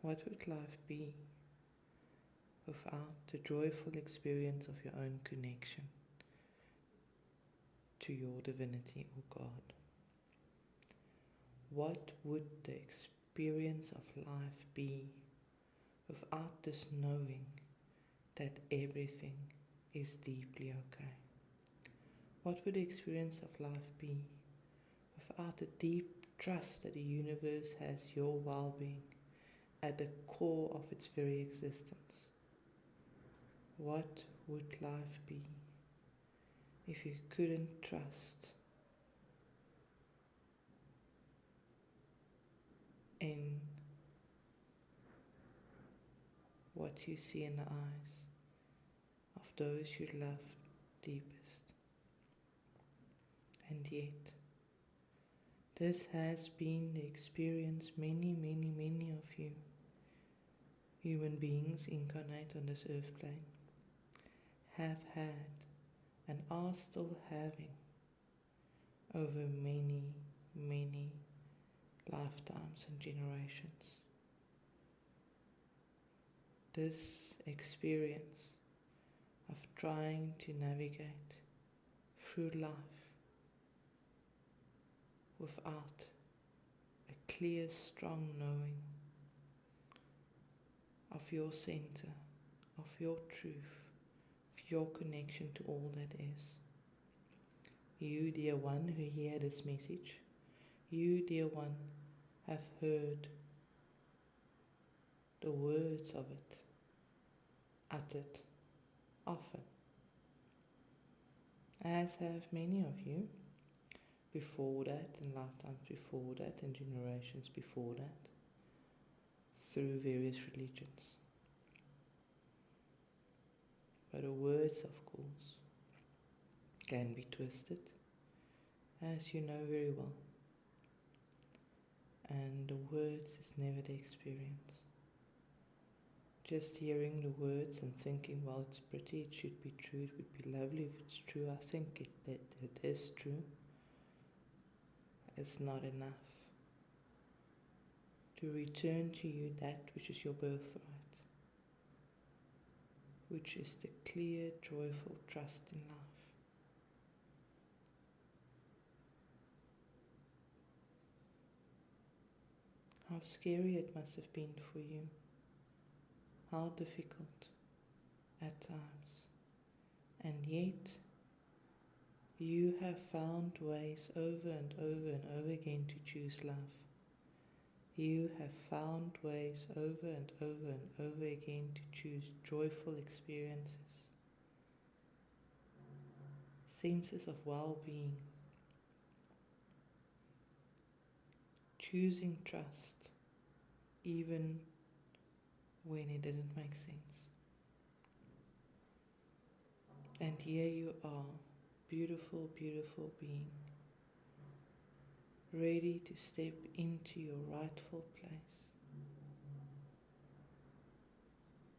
What would life be without the joyful experience of your own connection to your divinity or God? What would the experience of life be without this knowing that everything is deeply okay? What would the experience of life be without the deep trust that the universe has your well-being at the core of its very existence? What would life be if you couldn't trust in what you see in the eyes of those you love deepest? And yet, this has been the experience many of you, human beings incarnate on this earth plane, have had and are still having over many lifetimes and generations. This experience of trying to navigate through life without a clear, strong knowing of your center, of your truth, of your connection to all that is. You, dear one, who hear this message, you, dear one, have heard the words of it uttered often, as have many of you before that, and lifetimes before that, and generations before that, through various religions. But the words, of course, can be twisted, as you know very well. And the words is never the experience. Just hearing the words and thinking, well, it's pretty, it should be true, it would be lovely if it's true, I think it is true, is not enough to return to you that which is your birthright, which is the clear, joyful trust in life. How scary it must have been for you, how difficult at times, and yet you have found ways over and over again to choose love. You have found ways over and over again to choose joyful experiences, senses of well-being, choosing trust even when it didn't make sense. And here you are, beautiful being, ready to step into your rightful place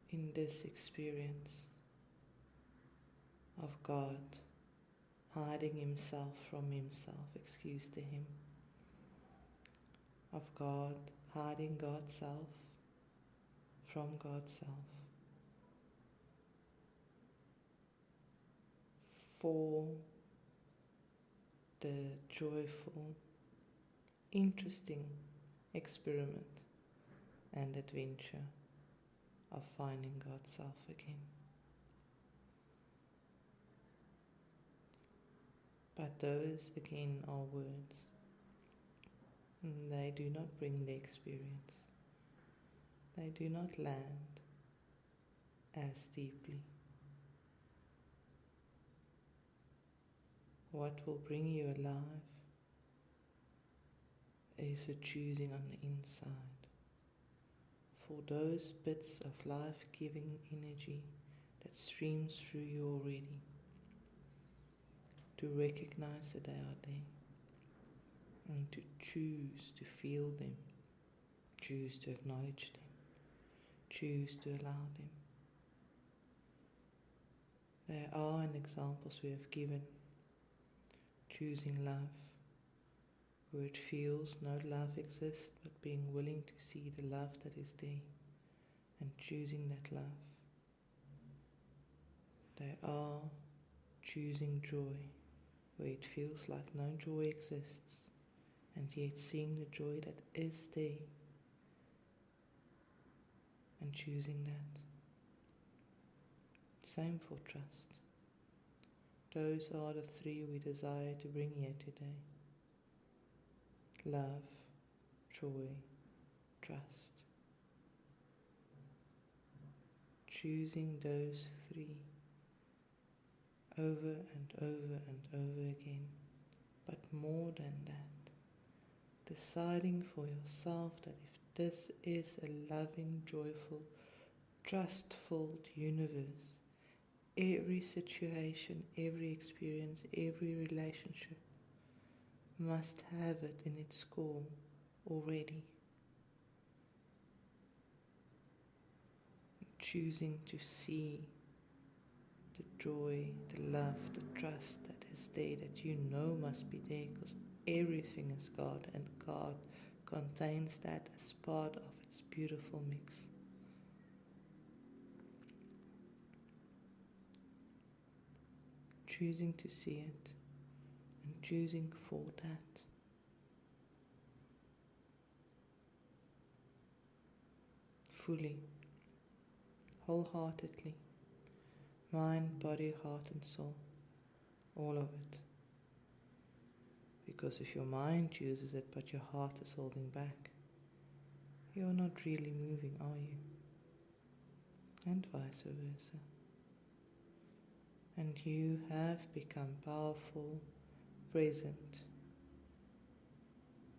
in this experience of God hiding himself from himself, excuse the hymn, of God hiding God's self from God's self, for the joyful, interesting experiment and adventure of finding God's self again. But those again are words. They do not bring the experience. They do not land as deeply. What will bring you alive is a choosing on the inside for those bits of life-giving energy that streams through you already, to recognize that they are there and to choose to feel them, choose to acknowledge them, choose to allow them. There are in examples we have given, choosing love, where it feels no love exists, but being willing to see the love that is there and choosing that love. They are choosing joy, where it feels like no joy exists, and yet seeing the joy that is there and choosing that. Same for trust. Those are the three we desire to bring here today. Love, joy, trust. Choosing those three over and over and over again, but more than that, deciding for yourself that if this is a loving, joyful, trustful universe, every situation, every experience, every relationship must have it in its core already. Choosing to see the joy, the love, the trust that is there, that you know must be there, because everything is God, and God contains that as part of its beautiful mix. Choosing to see it and choosing for that. Fully, wholeheartedly, mind, body, heart and soul, all of it. Because if your mind chooses it but your heart is holding back, you're not really moving, are you? And vice versa. And you have become powerful, present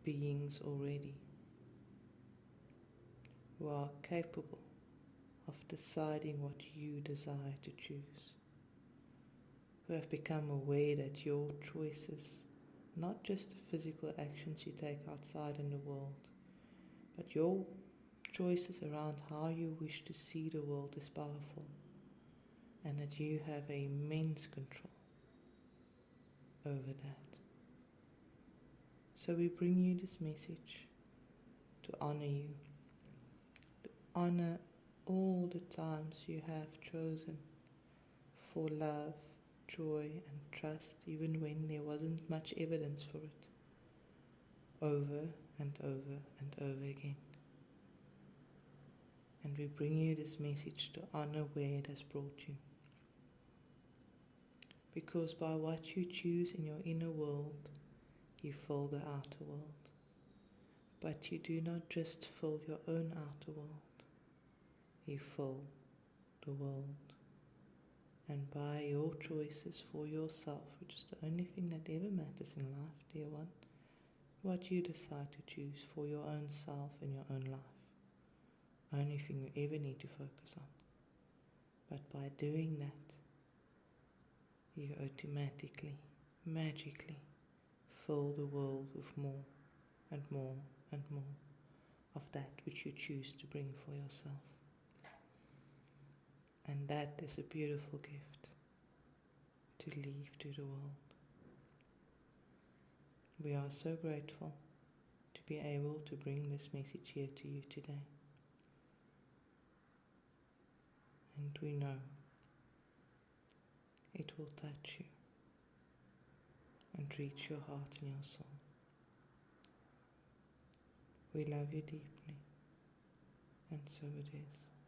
beings already, who are capable of deciding what you desire to choose, who have become aware that your choices, not just the physical actions you take outside in the world, but your choices around how you wish to see the world is powerful, and that you have immense control over that. So we bring you this message to honor you, to honor all the times you have chosen for love, joy and trust, even when there wasn't much evidence for it, over and over and over again. And we bring you this message to honor where it has brought you. Because by what you choose in your inner world, you fill the outer world. But you do not just fill your own outer world, you fill the world. And by your choices for yourself, which is the only thing that ever matters in life, dear one, what you decide to choose for your own self in your own life, only thing you ever need to focus on. But by doing that, you automatically, magically fill the world with more and more and more of that which you choose to bring for yourself. And that is a beautiful gift to leave to the world. We are so grateful to be able to bring this message here to you today. And we know it will touch you and reach your heart and your soul. We love you deeply, and so it is.